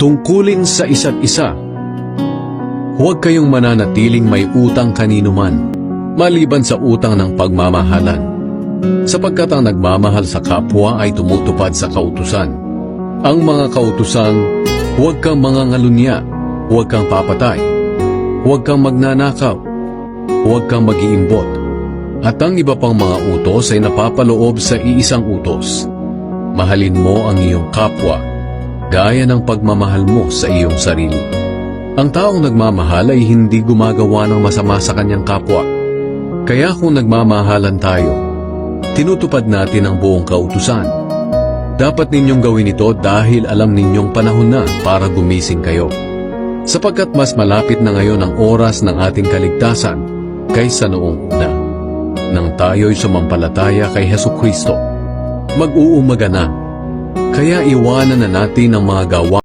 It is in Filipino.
Tungkulin sa isa't isa. Huwag kayong mananatiling may utang kanino man, maliban sa utang ng pagmamahalan. Sapagkat ang nagmamahal sa kapwa ay tumutupad sa kautusan. Ang mga kautusan, huwag kang mangangalunya, huwag kang papatay, huwag kang magnanakaw, huwag kang mag-iimbot. At ang iba pang mga utos ay napapaloob sa iisang utos. Mahalin mo ang iyong kapwa, gaya ng pagmamahal mo sa iyong sarili. Ang taong nagmamahal ay hindi gumagawa ng masama sa kanyang kapwa. Kaya kung nagmamahalan tayo, tinutupad natin ang buong kautusan. Dapat ninyong gawin ito dahil alam ninyong panahon na para gumising kayo. Sapagkat mas malapit na ngayon ang oras ng ating kaligtasan kaysa noong una. Nang tayo'y sumampalataya kay Hesukristo, mag-uumaga na. Kaya iwanan na natin ang mga gawa